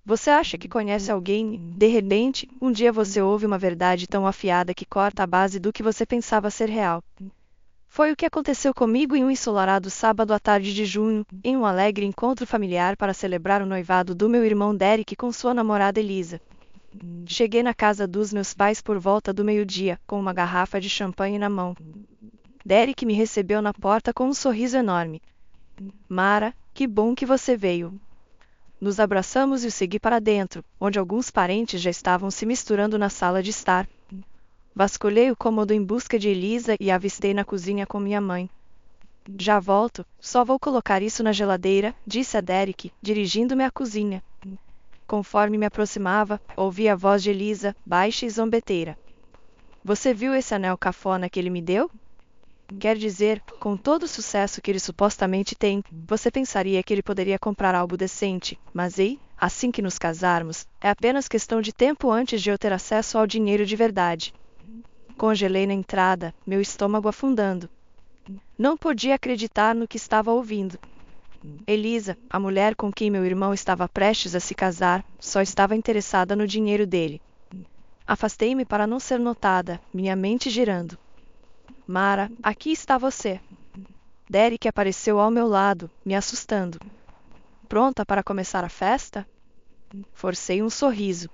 Você acha que conhece alguém e, de repente, um dia você ouve uma verdade tão afiada que corta a base do que você pensava ser real. Foi o que aconteceu comigo em um ensolarado sábado à tarde de junho, em um alegre encontro familiar para celebrar o noivado do meu irmão Derek com sua namorada Elisa. Cheguei na casa dos meus pais por volta do meio-dia, com uma garrafa de champanhe na mão. Derek me recebeu na porta com um sorriso enorme. Mara, que bom que você veio. Nos abraçamos e o segui para dentro, onde alguns parentes já estavam se misturando na sala de estar. Vasculhei o cômodo em busca de Elisa e a avistei na cozinha com minha mãe. Já volto, só vou colocar isso na geladeira, disse a Derek, dirigindo-me à cozinha. Conforme me aproximava, ouvi a voz de Elisa, baixa e zombeteira. Você viu esse anel cafona que ele me deu? Quer dizer, com todo o sucesso que ele supostamente tem, você pensaria que ele poderia comprar algo decente, mas ei, assim que nos casarmos, é apenas questão de tempo antes de eu ter acesso ao dinheiro de verdade. Congelei na entrada, meu estômago afundando. Não podia acreditar no que estava ouvindo. Elisa, a mulher com quem meu irmão estava prestes a se casar, só estava interessada no dinheiro dele. Afastei-me para não ser notada, minha mente girando. Mara, aqui está você. Derek apareceu ao meu lado, me assustando. Pronta para começar a festa? Forcei um sorriso.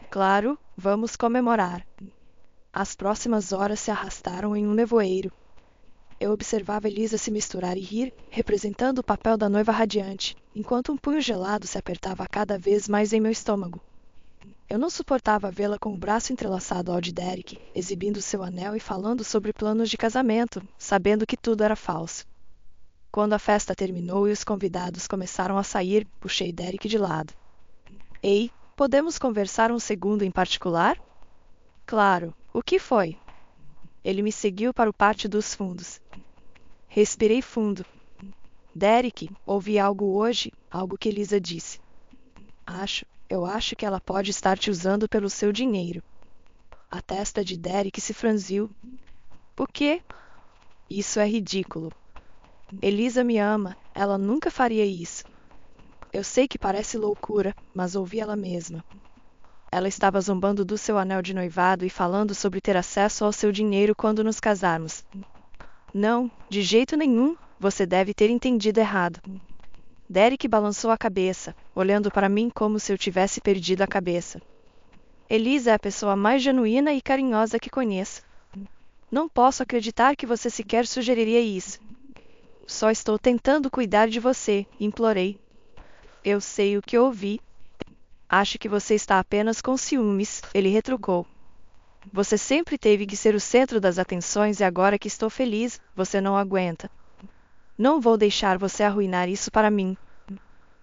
Claro, vamos comemorar. As próximas horas se arrastaram em um nevoeiro. Eu observava Elisa se misturar e rir, representando o papel da noiva radiante, enquanto um punho gelado se apertava cada vez mais em meu estômago. Eu não suportava vê-la com o braço entrelaçado ao de Derek, exibindo seu anel e falando sobre planos de casamento, sabendo que tudo era falso. Quando a festa terminou e os convidados começaram a sair, puxei Derek de lado. Ei, podemos conversar um segundo em particular? Claro, o que foi? Ele me seguiu para o pátio dos fundos. Respirei fundo. Derek, ouvi algo hoje, algo que Elisa disse. Eu acho que ela pode estar te usando pelo seu dinheiro. A testa de Derek se franziu. O quê? Isso é ridículo. Elisa me ama, ela nunca faria isso. Eu sei que parece loucura, mas ouvi ela mesma. Ela estava zombando do seu anel de noivado e falando sobre ter acesso ao seu dinheiro quando nos casarmos. Não, de jeito nenhum, você deve ter entendido errado. Derek balançou a cabeça, olhando para mim como se eu tivesse perdido a cabeça. Elisa é a pessoa mais genuína e carinhosa que conheço. Não posso acreditar que você sequer sugeriria isso. Só estou tentando cuidar de você, implorei. Eu sei o que ouvi. Acho que você está apenas com ciúmes, ele retrucou. Você sempre teve que ser o centro das atenções e agora que estou feliz, você não aguenta. Não vou deixar você arruinar isso para mim.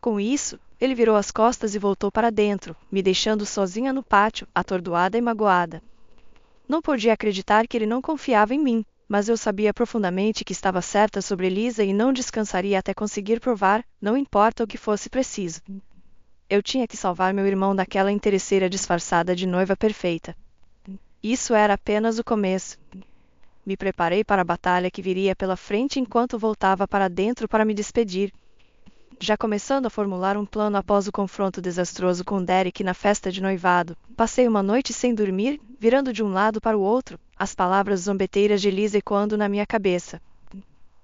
Com isso, ele virou as costas e voltou para dentro, me deixando sozinha no pátio, atordoada e magoada. Não podia acreditar que ele não confiava em mim, mas eu sabia profundamente que estava certa sobre Elisa e não descansaria até conseguir provar, não importa o que fosse preciso. Eu tinha que salvar meu irmão daquela interesseira disfarçada de noiva perfeita. Isso era apenas o começo. Me preparei para a batalha que viria pela frente enquanto voltava para dentro para me despedir. Já começando a formular um plano após o confronto desastroso com Derek na festa de noivado, passei uma noite sem dormir, virando de um lado para o outro, as palavras zombeteiras de Elisa ecoando na minha cabeça.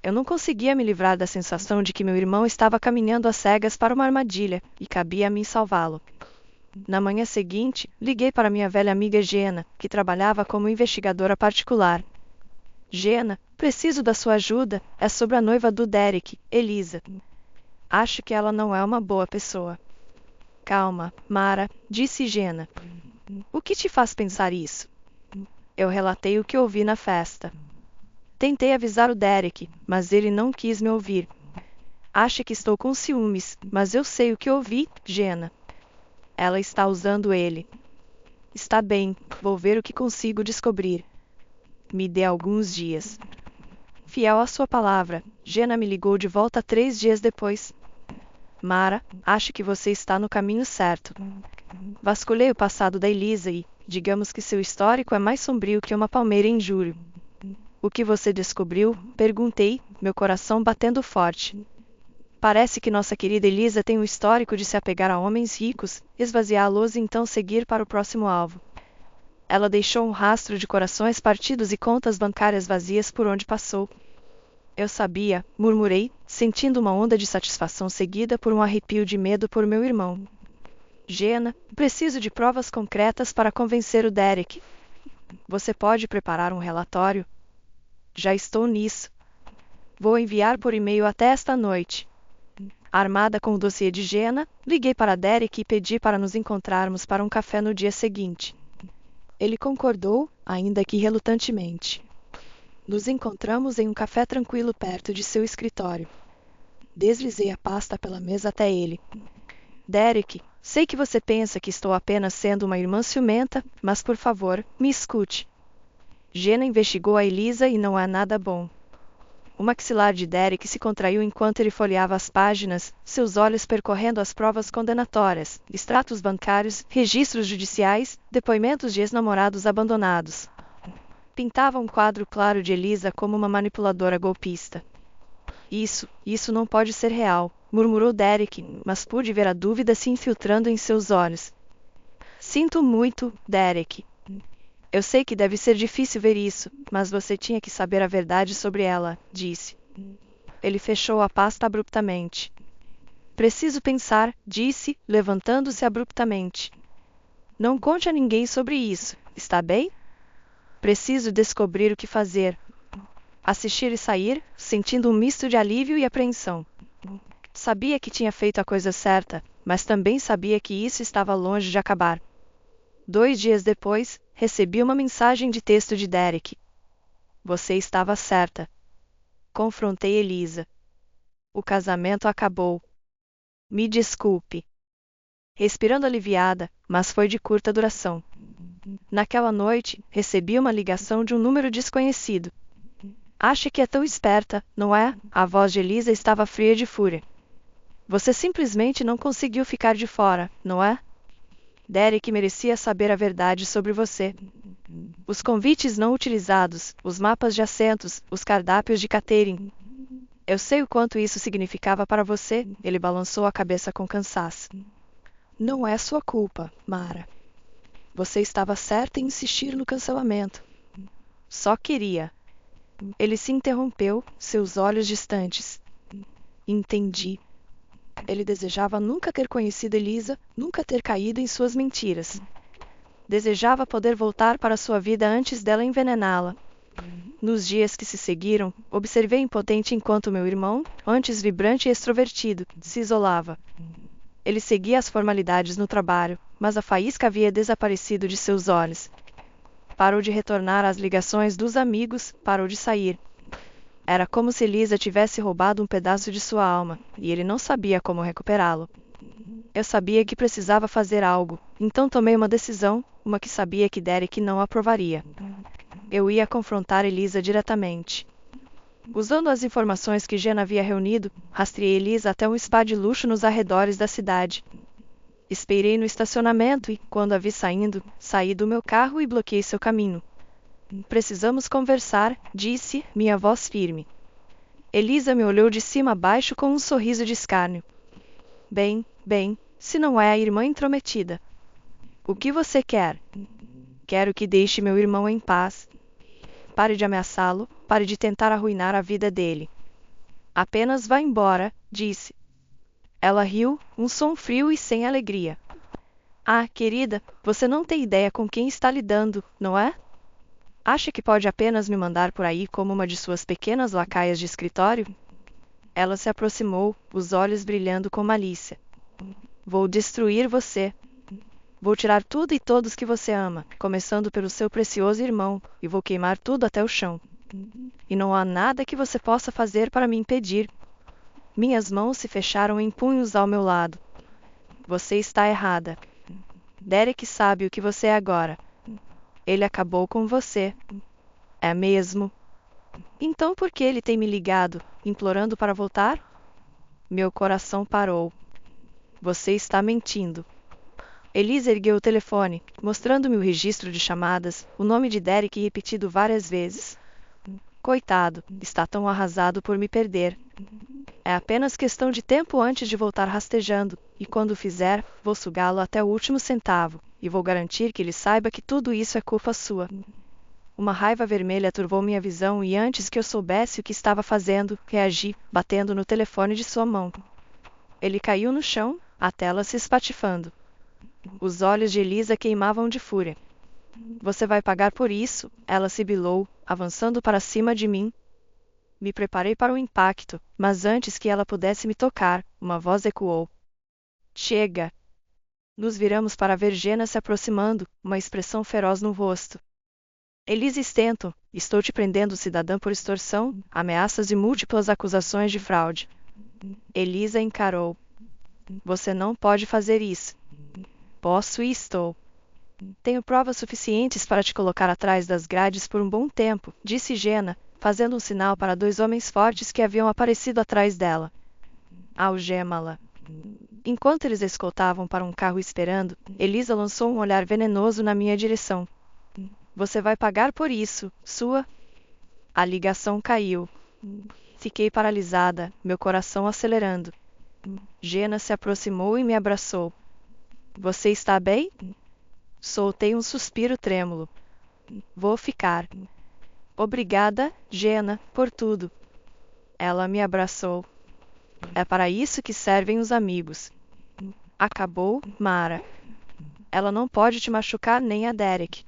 Eu não conseguia me livrar da sensação de que meu irmão estava caminhando às cegas para uma armadilha, e cabia a mim salvá-lo. Na manhã seguinte, liguei para minha velha amiga Jenna, que trabalhava como investigadora particular. Jenna, preciso da sua ajuda, é sobre a noiva do Derek, Elisa. Acho que ela não é uma boa pessoa. Calma, Mara, disse Jenna. O que te faz pensar isso? Eu relatei o que ouvi na festa. Tentei avisar o Derek, mas ele não quis me ouvir. Acha que estou com ciúmes, mas eu sei o que ouvi, Jenna. Ela está usando ele. Está bem, vou ver o que consigo descobrir. Me dê alguns dias. Fiel à sua palavra, Jenna me ligou de volta 3 dias depois. Mara, acho que você está no caminho certo. Vasculhei o passado da Elisa e, digamos que seu histórico é mais sombrio que uma palmeira em julho. O que você descobriu? Perguntei, meu coração batendo forte. Parece que nossa querida Elisa tem um histórico de se apegar a homens ricos, esvaziá-los e então seguir para o próximo alvo. Ela deixou um rastro de corações partidos e contas bancárias vazias por onde passou. Eu sabia, murmurei, sentindo uma onda de satisfação seguida por um arrepio de medo por meu irmão. Jenna, preciso de provas concretas para convencer o Derek. Você pode preparar um relatório? Já estou nisso. Vou enviar por e-mail até esta noite. Armada com o dossiê de Jenna, liguei para Derek e pedi para nos encontrarmos para um café no dia seguinte. Ele concordou, ainda que relutantemente. Nos encontramos em um café tranquilo perto de seu escritório. Deslizei a pasta pela mesa até ele. Derek, sei que você pensa que estou apenas sendo uma irmã ciumenta, mas por favor, me escute. Jenna investigou a Elisa e não há nada bom. O maxilar de Derek se contraiu enquanto ele folheava as páginas, seus olhos percorrendo as provas condenatórias, extratos bancários, registros judiciais, depoimentos de ex-namorados abandonados. Pintava um quadro claro de Elisa como uma manipuladora golpista. Isso não pode ser real, murmurou Derek, mas pude ver a dúvida se infiltrando em seus olhos. Sinto muito, Derek. Eu sei que deve ser difícil ver isso, mas você tinha que saber a verdade sobre ela, disse. Ele fechou a pasta abruptamente. Preciso pensar, disse, levantando-se abruptamente. Não conte a ninguém sobre isso, está bem? Preciso descobrir o que fazer. Assistir e sair, sentindo um misto de alívio e apreensão. Sabia que tinha feito a coisa certa, mas também sabia que isso estava longe de acabar. 2 dias depois, recebi uma mensagem de texto de Derek. Você estava certa. Confrontei Elisa. O casamento acabou. Me desculpe. Respirando aliviada, mas foi de curta duração. Naquela noite, recebi uma ligação de um número desconhecido. Acha que é tão esperta, não é? A voz de Elisa estava fria de fúria. Você simplesmente não conseguiu ficar de fora, não é? Derek merecia saber a verdade sobre você. Os convites não utilizados, os mapas de assentos, os cardápios de catering. Eu sei o quanto isso significava para você, ele balançou a cabeça com cansaço. Não é sua culpa, Mara. Você estava certa em insistir no cancelamento. Só queria. Ele se interrompeu, seus olhos distantes. Entendi. Ele desejava nunca ter conhecido Elisa, nunca ter caído em suas mentiras. Desejava poder voltar para sua vida antes dela envenená-la. Nos dias que se seguiram, observei impotente enquanto meu irmão, antes vibrante e extrovertido, se isolava. Ele seguia as formalidades no trabalho, mas a faísca havia desaparecido de seus olhos. Parou de retornar às ligações dos amigos, parou de sair. Era como se Elisa tivesse roubado um pedaço de sua alma, e ele não sabia como recuperá-lo. Eu sabia que precisava fazer algo, então tomei uma decisão, uma que sabia que Derek não aprovaria. Eu ia confrontar Elisa diretamente. Usando as informações que Jenna havia reunido, rastreei Elisa até um spa de luxo nos arredores da cidade. Esperei no estacionamento e, quando a vi saindo, saí do meu carro e bloqueei seu caminho. Precisamos conversar, disse, minha voz firme. Elisa me olhou de cima a baixo com um sorriso de escárnio. Bem, se não é a irmã intrometida. O que você quer? Quero que deixe meu irmão em paz. Pare de ameaçá-lo, pare de tentar arruinar a vida dele. Apenas vá embora, disse. Ela riu, um som frio e sem alegria. Ah, querida, você não tem ideia com quem está lidando, não é? Acha que pode apenas me mandar por aí como uma de suas pequenas lacaias de escritório? Ela se aproximou, os olhos brilhando com malícia. Vou destruir você. Vou tirar tudo e todos que você ama, começando pelo seu precioso irmão, e vou queimar tudo até o chão. E não há nada que você possa fazer para me impedir. Minhas mãos se fecharam em punhos ao meu lado. Você está errada. Derek sabe o que você é agora. Ele acabou com você. É mesmo? Então por que ele tem me ligado, implorando para voltar? Meu coração parou. Você está mentindo. Elisa ergueu o telefone, mostrando-me o registro de chamadas, o nome de Derek repetido várias vezes. Coitado, está tão arrasado por me perder. É apenas questão de tempo antes de voltar rastejando, e quando o fizer, vou sugá-lo até o último centavo, e vou garantir que ele saiba que tudo isso é culpa sua. Uma raiva vermelha turvou minha visão e antes que eu soubesse o que estava fazendo, reagi, batendo no telefone de sua mão. Ele caiu no chão, a tela se espatifando. Os olhos de Elisa queimavam de fúria. Você vai pagar por isso, ela sibilou, avançando para cima de mim. Me preparei para o impacto, mas antes que ela pudesse me tocar, uma voz ecoou. Chega! Nos viramos para ver Jenna se aproximando, uma expressão feroz no rosto. Elisa Stanton, estou te prendendo, cidadã, por extorsão, ameaças e múltiplas acusações de fraude. Elisa encarou. Você não pode fazer isso. Posso e estou. Tenho provas suficientes para te colocar atrás das grades por um bom tempo, disse Jenna, fazendo um sinal para dois homens fortes que haviam aparecido atrás dela. Algema-la. Enquanto eles escoltavam para um carro esperando, Elisa lançou um olhar venenoso na minha direção. Você vai pagar por isso, sua... A ligação caiu. Fiquei paralisada, meu coração acelerando. Jenna se aproximou e me abraçou. Você está bem? Soltei um suspiro trêmulo. Vou ficar. Obrigada, Jenna, por tudo. Ela me abraçou. É para isso que servem os amigos. Acabou, Mara. Ela não pode te machucar nem a Derek.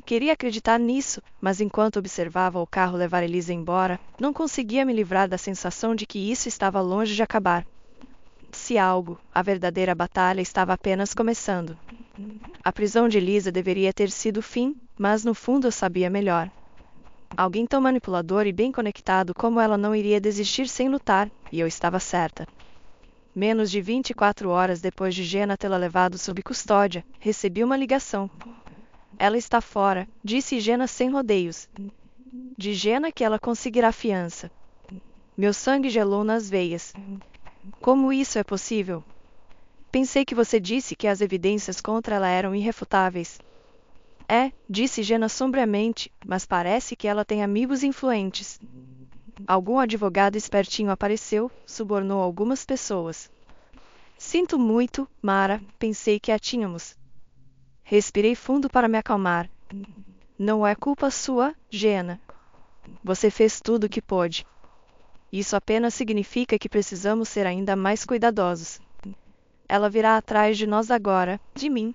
Queria acreditar nisso, mas enquanto observava o carro levar Elisa embora, não conseguia me livrar da sensação de que isso estava longe de acabar. Se algo, a verdadeira batalha estava apenas começando. A prisão de Elisa deveria ter sido o fim, mas no fundo eu sabia melhor. Alguém tão manipulador e bem conectado como ela não iria desistir sem lutar, e eu estava certa. Menos de 24 horas depois de Jenna tê-la levado sob custódia, recebi uma ligação. Ela está fora, disse Jenna sem rodeios. De Jenna que ela conseguirá fiança. Meu sangue gelou nas veias. Como isso é possível? Pensei que você disse que as evidências contra ela eram irrefutáveis. Disse Jenna sombriamente, mas parece que ela tem amigos influentes. Algum advogado espertinho apareceu, subornou algumas pessoas. Sinto muito, Mara, pensei que a tínhamos. Respirei fundo para me acalmar. Não é culpa sua, Jenna. Você fez tudo o que pôde. Isso apenas significa que precisamos ser ainda mais cuidadosos. Ela virá atrás de nós agora, de mim.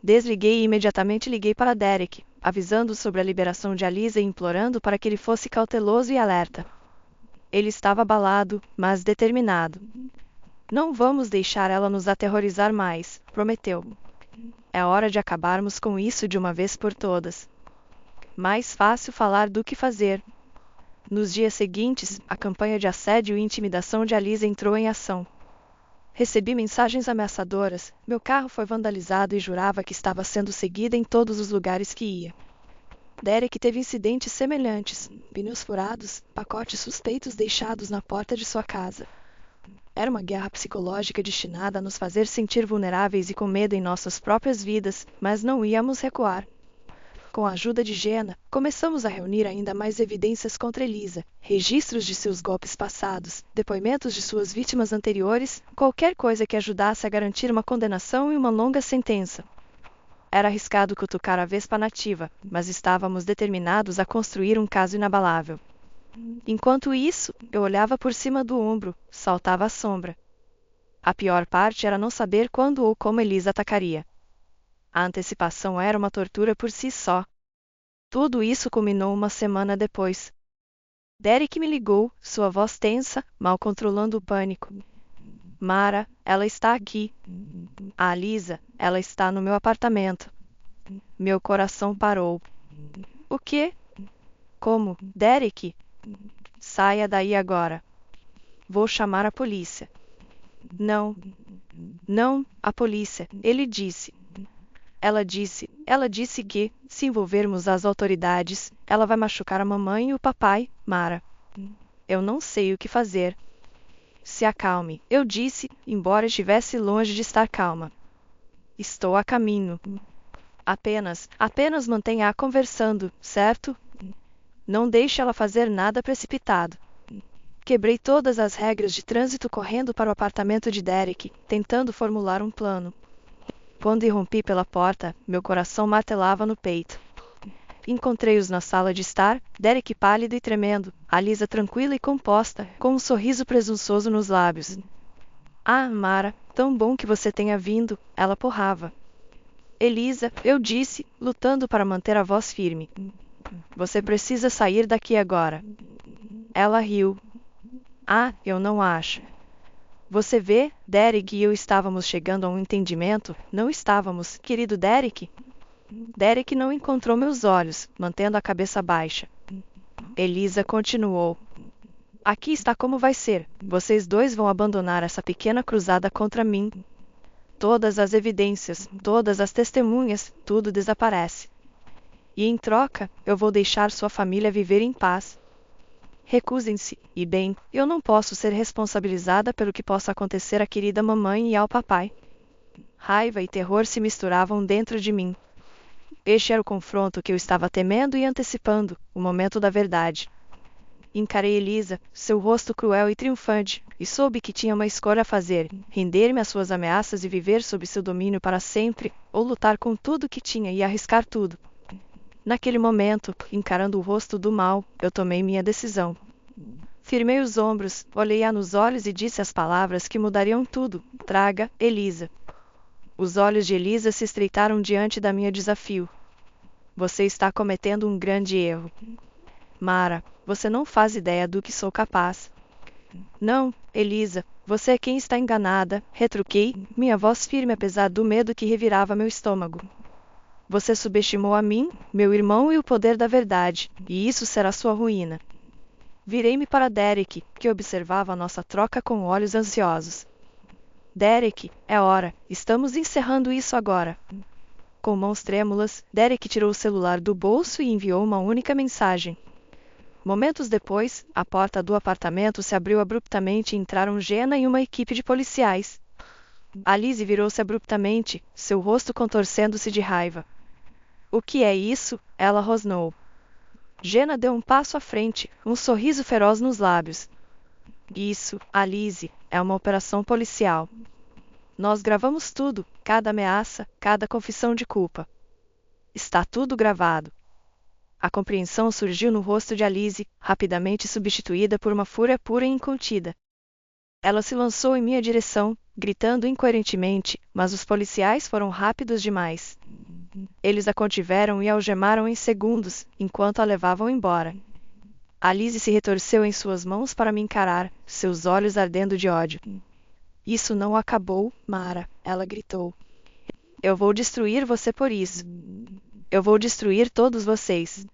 Desliguei e imediatamente liguei para Derek, avisando sobre a liberação de Elisa e implorando para que ele fosse cauteloso e alerta. Ele estava abalado, mas determinado. Não vamos deixar ela nos aterrorizar mais, prometeu. É hora de acabarmos com isso de uma vez por todas. Mais fácil falar do que fazer. Nos dias seguintes, a campanha de assédio e intimidação de Elisa entrou em ação. Recebi mensagens ameaçadoras, meu carro foi vandalizado e jurava que estava sendo seguida em todos os lugares que ia. Derek teve incidentes semelhantes, pneus furados, pacotes suspeitos deixados na porta de sua casa. Era uma guerra psicológica destinada a nos fazer sentir vulneráveis e com medo em nossas próprias vidas, mas não íamos recuar. Com a ajuda de Jenna, começamos a reunir ainda mais evidências contra Elisa, registros de seus golpes passados, depoimentos de suas vítimas anteriores, qualquer coisa que ajudasse a garantir uma condenação e uma longa sentença. Era arriscado cutucar a vespa nativa, mas estávamos determinados a construir um caso inabalável. Enquanto isso, eu olhava por cima do ombro, saltava a sombra. A pior parte era não saber quando ou como Elisa atacaria. A antecipação era uma tortura por si só. Tudo isso culminou uma semana depois. Derek me ligou, sua voz tensa, mal controlando o pânico. Mara, ela está aqui. A Elisa, ela está no meu apartamento. Meu coração parou. O quê? Como, Derek? Saia daí agora. Vou chamar a polícia. Não, a polícia, ele disse. Ela disse que, se envolvermos as autoridades, ela vai machucar a mamãe e o papai, Mara. Eu não sei o que fazer. Se acalme, eu disse, embora estivesse longe de estar calma. Estou a caminho. Apenas mantenha-a conversando, certo? Não deixe ela fazer nada precipitado. Quebrei todas as regras de trânsito correndo para o apartamento de Derek, tentando formular um plano. Quando irrompi pela porta, meu coração martelava no peito. Encontrei-os na sala de estar, Derek pálido e tremendo, a Lisa tranquila e composta, com um sorriso presunçoso nos lábios. Ah, Mara, tão bom que você tenha vindo, ela porrava. Elisa, eu disse, lutando para manter a voz firme. Você precisa sair daqui agora. Ela riu. Ah, eu não acho. Você vê, Derek e eu estávamos chegando a um entendimento, não estávamos, querido Derek? Derek não encontrou meus olhos, mantendo a cabeça baixa. Elisa continuou. Aqui está como vai ser. Vocês dois vão abandonar essa pequena cruzada contra mim. Todas as evidências, todas as testemunhas, tudo desaparece. E em troca, eu vou deixar sua família viver em paz. Recusem-se, e bem, eu não posso ser responsabilizada pelo que possa acontecer à querida mamãe e ao papai. Raiva e terror se misturavam dentro de mim. Este era o confronto que eu estava temendo e antecipando, o momento da verdade. Encarei Elisa, seu rosto cruel e triunfante, e soube que tinha uma escolha a fazer: render-me às suas ameaças e viver sob seu domínio para sempre, ou lutar com tudo que tinha e arriscar tudo. Naquele momento, encarando o rosto do mal, eu tomei minha decisão. Firmei os ombros, olhei-a nos olhos e disse as palavras que mudariam tudo: traga, Elisa. Os olhos de Elisa se estreitaram diante da minha desafio. Você está cometendo um grande erro. Mara, você não faz ideia do que sou capaz. Não, Elisa, você é quem está enganada, retruquei, minha voz firme apesar do medo que revirava meu estômago. Você subestimou a mim, meu irmão e o poder da verdade, e isso será sua ruína. Virei-me para Derek, que observava a nossa troca com olhos ansiosos. Derek, é hora, estamos encerrando isso agora. Com mãos trêmulas, Derek tirou o celular do bolso e enviou uma única mensagem. Momentos depois, a porta do apartamento se abriu abruptamente e entraram Jenna e uma equipe de policiais. Alice virou-se abruptamente, seu rosto contorcendo-se de raiva. O que é isso? Ela rosnou. Jenna deu um passo à frente, um sorriso feroz nos lábios. Isso, Alice, é uma operação policial. Nós gravamos tudo, cada ameaça, cada confissão de culpa. Está tudo gravado. A compreensão surgiu no rosto de Alice, rapidamente substituída por uma fúria pura e incontida. Ela se lançou em minha direção, gritando incoerentemente, mas os policiais foram rápidos demais. Eles a contiveram e a algemaram em segundos, enquanto a levavam embora. Alice se retorceu em suas mãos para me encarar, seus olhos ardendo de ódio. Isso não acabou, Mara, ela gritou. Eu vou destruir você por isso. Eu vou destruir todos vocês.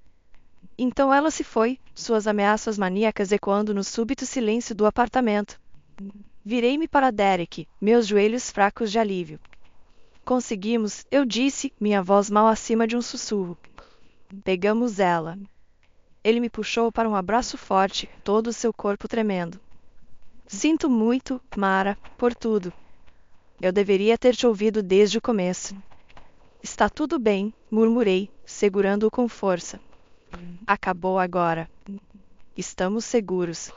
Então ela se foi, suas ameaças maníacas ecoando no súbito silêncio do apartamento. Virei-me para Derek, meus joelhos fracos de alívio. Conseguimos, eu disse, minha voz mal acima de um sussurro. Pegamos ela. Ele me puxou para um abraço forte, todo o seu corpo tremendo. Sinto muito, Mara, por tudo. Eu deveria ter te ouvido desde o começo. Está tudo bem, murmurei, segurando-o com força. Acabou agora. Estamos seguros.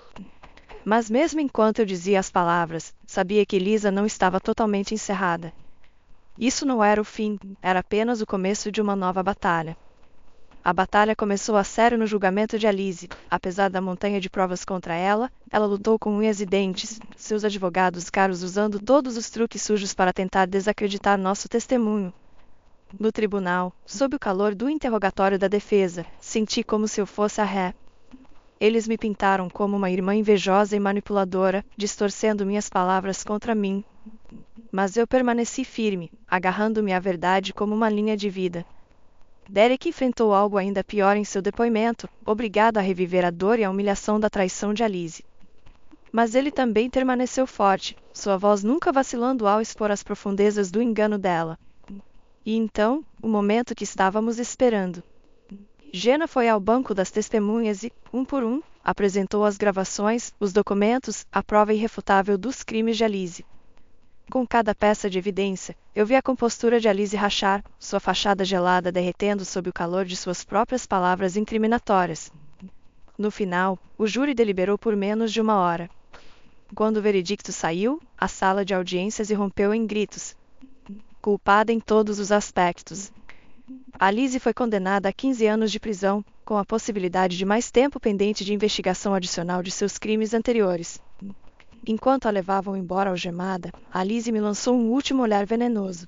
Mas mesmo enquanto eu dizia as palavras, sabia que Lisa não estava totalmente encerrada. Isso não era o fim, era apenas o começo de uma nova batalha. A batalha começou a sério no julgamento de Alice. Apesar da montanha de provas contra ela, ela lutou com unhas e dentes, seus advogados caros usando todos os truques sujos para tentar desacreditar nosso testemunho. No tribunal, sob o calor do interrogatório da defesa, senti como se eu fosse a ré. Eles me pintaram como uma irmã invejosa e manipuladora, distorcendo minhas palavras contra mim. Mas eu permaneci firme, agarrando-me à verdade como uma linha de vida. Derek enfrentou algo ainda pior em seu depoimento, obrigado a reviver a dor e a humilhação da traição de Alice. Mas ele também permaneceu forte, sua voz nunca vacilando ao expor as profundezas do engano dela. E então, o momento que estávamos esperando. Jenna foi ao banco das testemunhas e, um por um, apresentou as gravações, os documentos, a prova irrefutável dos crimes de Alice. Com cada peça de evidência, eu vi a compostura de Alice rachar, sua fachada gelada derretendo sob o calor de suas próprias palavras incriminatórias. No final, o júri deliberou por menos de 1 hora. Quando o veredicto saiu, a sala de audiências irrompeu em gritos. Culpada em todos os aspectos. A Lizzie foi condenada a 15 anos de prisão, com a possibilidade de mais tempo pendente de investigação adicional de seus crimes anteriores. Enquanto a levavam embora algemada, a Lizzie me lançou um último olhar venenoso.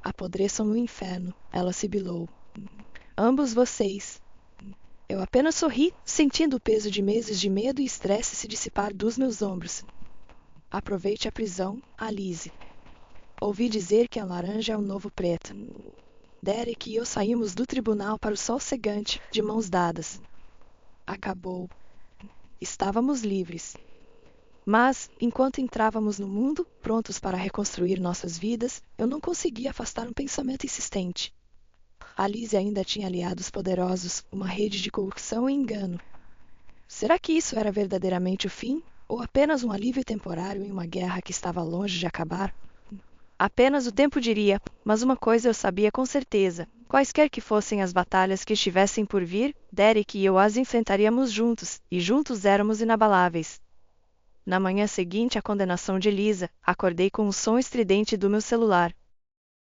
Apodreçam no inferno, ela sibilou. Ambos vocês. Eu apenas sorri, sentindo o peso de meses de medo e estresse se dissipar dos meus ombros. Aproveite a prisão, a Lizzie. Ouvi dizer que a laranja é o novo preto. Derek e eu saímos do tribunal para o sol cegante, de mãos dadas. Acabou. Estávamos livres. Mas, enquanto entrávamos no mundo, prontos para reconstruir nossas vidas, eu não conseguia afastar um pensamento insistente. A Lizzie ainda tinha aliados poderosos, uma rede de corrupção e engano. Será que isso era verdadeiramente o fim? Ou apenas um alívio temporário em uma guerra que estava longe de acabar? Apenas o tempo diria, mas uma coisa eu sabia com certeza. Quaisquer que fossem as batalhas que estivessem por vir, Derek e eu as enfrentaríamos juntos, e juntos éramos inabaláveis. Na manhã seguinte à condenação de Elisa, acordei com o som estridente do meu celular.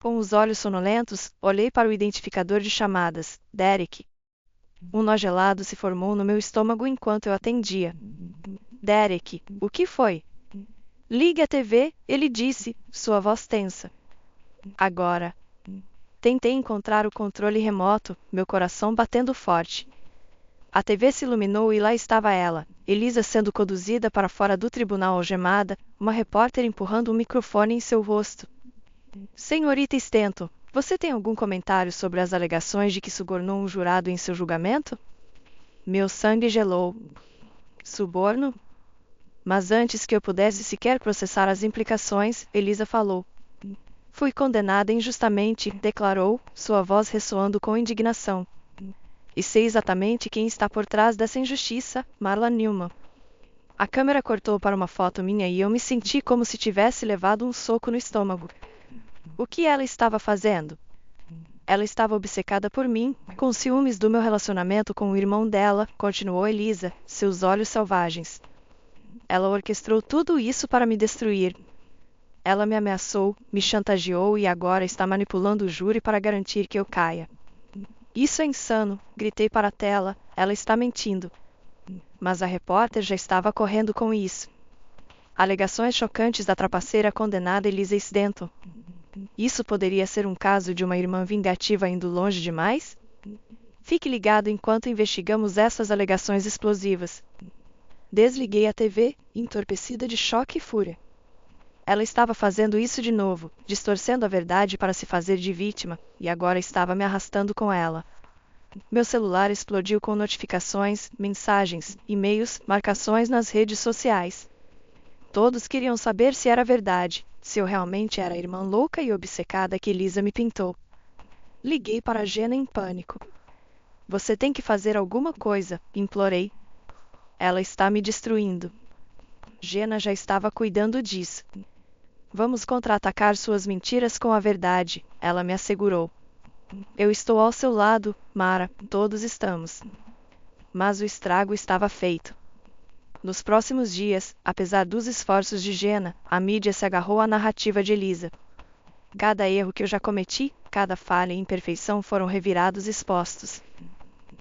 Com os olhos sonolentos, olhei para o identificador de chamadas, Derek. Um nó gelado se formou no meu estômago enquanto eu atendia. Derek, o que foi? Ligue a TV, ele disse, sua voz tensa. Agora. Tentei encontrar o controle remoto, meu coração batendo forte. A TV se iluminou e lá estava ela, Elisa sendo conduzida para fora do tribunal algemada, uma repórter empurrando um microfone em seu rosto. Senhorita Stanton, você tem algum comentário sobre as alegações de que subornou um jurado em seu julgamento? Meu sangue gelou. Suborno? Mas antes que eu pudesse sequer processar as implicações, Elisa falou. Fui condenada injustamente, declarou, sua voz ressoando com indignação. E sei exatamente quem está por trás dessa injustiça, Marla Newman. A câmera cortou para uma foto minha e eu me senti como se tivesse levado um soco no estômago. O que ela estava fazendo? Ela estava obcecada por mim, com ciúmes do meu relacionamento com o irmão dela, continuou Elisa, seus olhos selvagens. Ela orquestrou tudo isso para me destruir. Ela me ameaçou, me chantageou e agora está manipulando o júri para garantir que eu caia. Isso é insano, gritei para a tela, ela está mentindo. Mas a repórter já estava correndo com isso. Alegações chocantes da trapaceira condenada Elisa Stanton. Isso poderia ser um caso de uma irmã vingativa indo longe demais? Fique ligado enquanto investigamos essas alegações explosivas. Desliguei a TV, entorpecida de choque e fúria. Ela estava fazendo isso de novo, distorcendo a verdade para se fazer de vítima, e agora estava me arrastando com ela. Meu celular explodiu com notificações, mensagens, e-mails, marcações nas redes sociais. Todos queriam saber se era verdade, se eu realmente era a irmã louca e obcecada que Elisa me pintou. Liguei para Jenna em pânico. Você tem que fazer alguma coisa, implorei. Ela está me destruindo. Jenna já estava cuidando disso. Vamos contra-atacar suas mentiras com a verdade, ela me assegurou. Eu estou ao seu lado, Mara, todos estamos. Mas o estrago estava feito. Nos próximos dias, apesar dos esforços de Jenna, a mídia se agarrou à narrativa de Elisa. Cada erro que eu já cometi, cada falha e imperfeição foram revirados e expostos.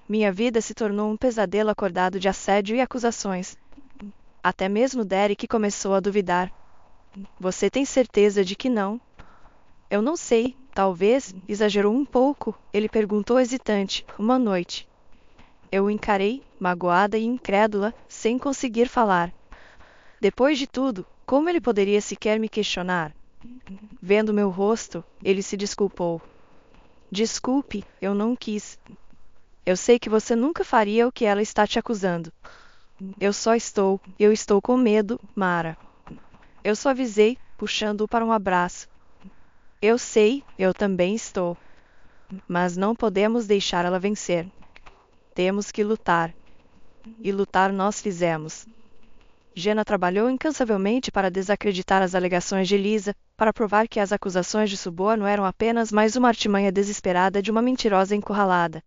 Minha vida se tornou um pesadelo acordado de assédio e acusações. Até mesmo Derek começou a duvidar. Você tem certeza de que não? Eu não sei, talvez, exagerou um pouco, ele perguntou hesitante, uma noite. Eu o encarei, magoada e incrédula, sem conseguir falar. Depois de tudo, como ele poderia sequer me questionar? Vendo meu rosto, ele se desculpou. Desculpe, eu não quis. Eu sei que você nunca faria o que ela está te acusando. Eu estou com medo, Mara. Eu só avisei, puxando-o para um abraço. Eu sei, eu também estou. Mas não podemos deixar ela vencer. Temos que lutar. E lutar nós fizemos. Jenna trabalhou incansavelmente para desacreditar as alegações de Elisa, para provar que as acusações de suborno eram apenas mais uma artimanha desesperada de uma mentirosa encurralada.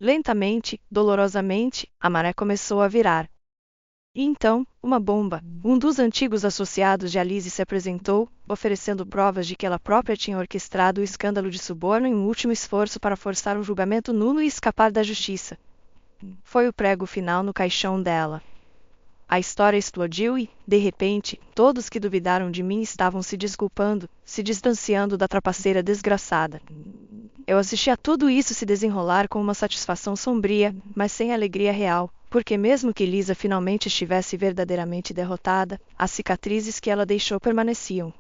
Lentamente, dolorosamente, a maré começou a virar. E então, uma bomba, um dos antigos associados de Alice se apresentou, oferecendo provas de que ela própria tinha orquestrado o escândalo de suborno em um último esforço para forçar um julgamento nulo e escapar da justiça. Foi o prego final no caixão dela. A história explodiu e, de repente, todos que duvidaram de mim estavam se desculpando, se distanciando da trapaceira desgraçada. Eu assisti a tudo isso se desenrolar com uma satisfação sombria, mas sem alegria real, porque mesmo que Lisa finalmente estivesse verdadeiramente derrotada, as cicatrizes que ela deixou permaneciam.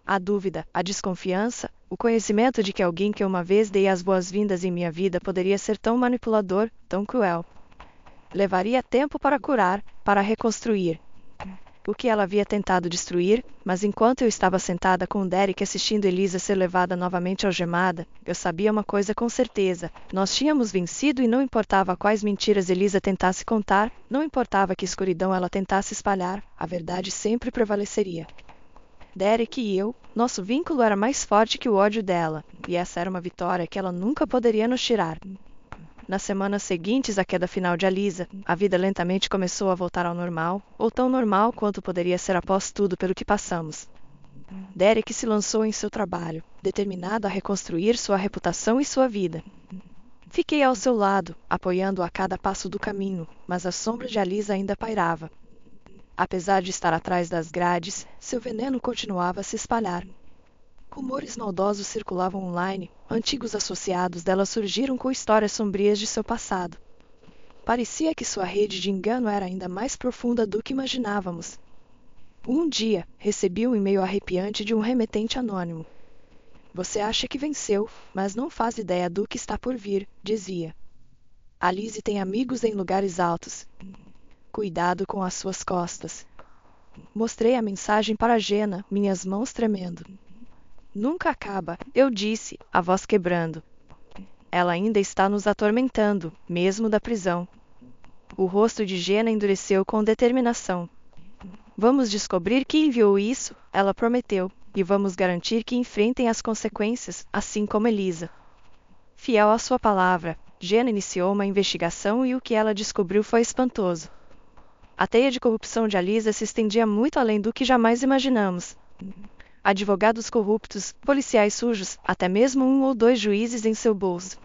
A dúvida, a desconfiança, o conhecimento de que alguém que uma vez dei as boas-vindas em minha vida poderia ser tão manipulador, tão cruel. Levaria tempo para curar, para reconstruir o que ela havia tentado destruir, mas enquanto eu estava sentada com Derek assistindo Elisa ser levada novamente algemada, eu sabia uma coisa com certeza: nós tínhamos vencido e não importava quais mentiras Elisa tentasse contar, não importava que escuridão ela tentasse espalhar, a verdade sempre prevaleceria. Derek e eu, nosso vínculo era mais forte que o ódio dela, e essa era uma vitória que ela nunca poderia nos tirar. Nas semanas seguintes à queda final de Alisa, a vida lentamente começou a voltar ao normal, ou tão normal quanto poderia ser após tudo pelo que passamos. Derek se lançou em seu trabalho, determinado a reconstruir sua reputação e sua vida. Fiquei ao seu lado, apoiando-o a cada passo do caminho, mas a sombra de Alisa ainda pairava. Apesar de estar atrás das grades, seu veneno continuava a se espalhar. Rumores maldosos circulavam online, antigos associados dela surgiram com histórias sombrias de seu passado. Parecia que sua rede de engano era ainda mais profunda do que imaginávamos. Um dia, recebi um e-mail arrepiante de um remetente anônimo. Você acha que venceu, mas não faz ideia do que está por vir, dizia. Alice tem amigos em lugares altos. Cuidado com as suas costas. Mostrei a mensagem para Jenna, minhas mãos tremendo. Nunca acaba, eu disse, a voz quebrando. Ela ainda está nos atormentando, mesmo da prisão. O rosto de Jenna endureceu com determinação. Vamos descobrir quem enviou isso, ela prometeu, e vamos garantir que enfrentem as consequências, assim como Elisa. Fiel à sua palavra, Jenna iniciou uma investigação e o que ela descobriu foi espantoso. A teia de corrupção de Alisa se estendia muito além do que jamais imaginamos. Advogados corruptos, policiais sujos, até mesmo 1 ou 2 juízes em seu bolso.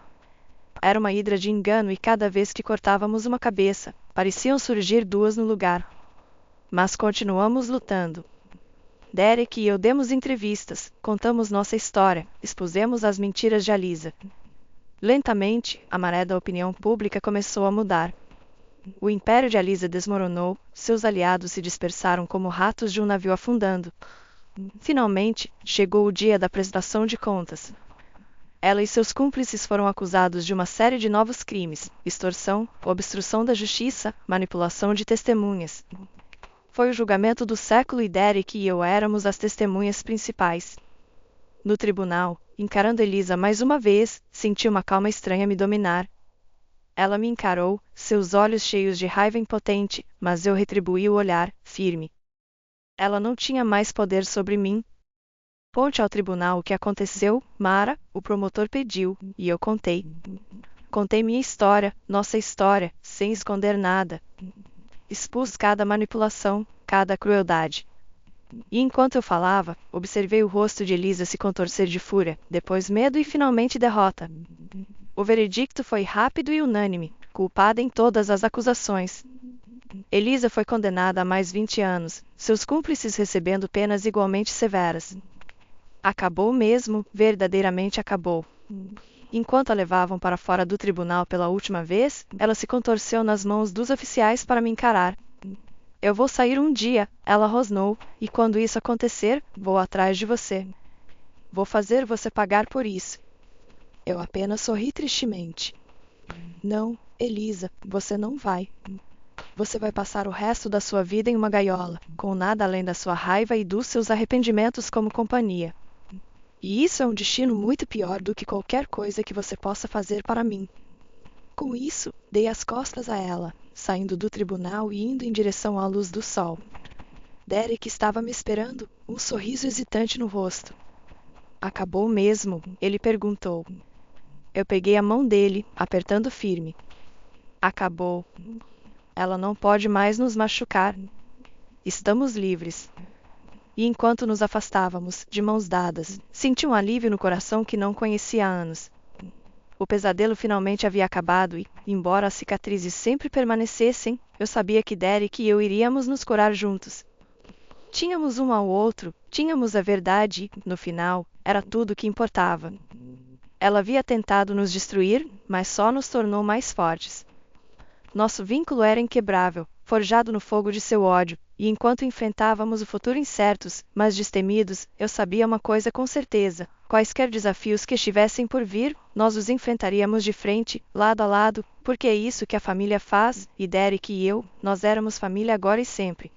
Era uma hidra de engano e cada vez que cortávamos uma cabeça, pareciam surgir 2 no lugar. Mas continuamos lutando. Derek e eu demos entrevistas, contamos nossa história, expusemos as mentiras de Alisa. Lentamente, a maré da opinião pública começou a mudar. O império de Alisa desmoronou, seus aliados se dispersaram como ratos de um navio afundando. Finalmente, chegou o dia da prestação de contas. Ela e seus cúmplices foram acusados de uma série de novos crimes: extorsão, obstrução da justiça, manipulação de testemunhas. Foi o julgamento do século e Derek e eu éramos as testemunhas principais. No tribunal, encarando Elisa mais uma vez, senti uma calma estranha me dominar. Ela me encarou, seus olhos cheios de raiva impotente, mas eu retribuí o olhar, firme. Ela não tinha mais poder sobre mim. Conte ao tribunal o que aconteceu, Mara, o promotor pediu, e eu contei. Contei minha história, nossa história, sem esconder nada. Expus cada manipulação, cada crueldade. E enquanto eu falava, observei o rosto de Elisa se contorcer de fúria, depois medo e finalmente derrota. O veredicto foi rápido e unânime, culpada em todas as acusações. Elisa foi condenada a mais 20 anos, seus cúmplices recebendo penas igualmente severas. Acabou mesmo, verdadeiramente acabou. Enquanto a levavam para fora do tribunal pela última vez, ela se contorceu nas mãos dos oficiais para me encarar. Eu vou sair um dia, ela rosnou, e quando isso acontecer, vou atrás de você. Vou fazer você pagar por isso. Eu apenas sorri tristemente. Não, Elisa, você não vai. Você vai passar o resto da sua vida em uma gaiola, com nada além da sua raiva e dos seus arrependimentos como companhia. E isso é um destino muito pior do que qualquer coisa que você possa fazer para mim. Com isso, dei as costas a ela, saindo do tribunal e indo em direção à luz do sol. Derek estava me esperando, um sorriso hesitante no rosto. Acabou mesmo? Ele perguntou. Eu peguei a mão dele, apertando firme. Acabou. Ela não pode mais nos machucar. Estamos livres. E enquanto nos afastávamos, de mãos dadas, senti um alívio no coração que não conhecia há anos. O pesadelo finalmente havia acabado e, embora as cicatrizes sempre permanecessem, eu sabia que Derek e eu iríamos nos curar juntos. Tínhamos um ao outro, tínhamos a verdade e, no final, era tudo o que importava. Ela havia tentado nos destruir, mas só nos tornou mais fortes. Nosso vínculo era inquebrável, forjado no fogo de seu ódio, e enquanto enfrentávamos o futuro incertos, mas destemidos, eu sabia uma coisa com certeza: quaisquer desafios que estivessem por vir, nós os enfrentaríamos de frente, lado a lado, porque é isso que a família faz, e Derek e eu, nós éramos família agora e sempre.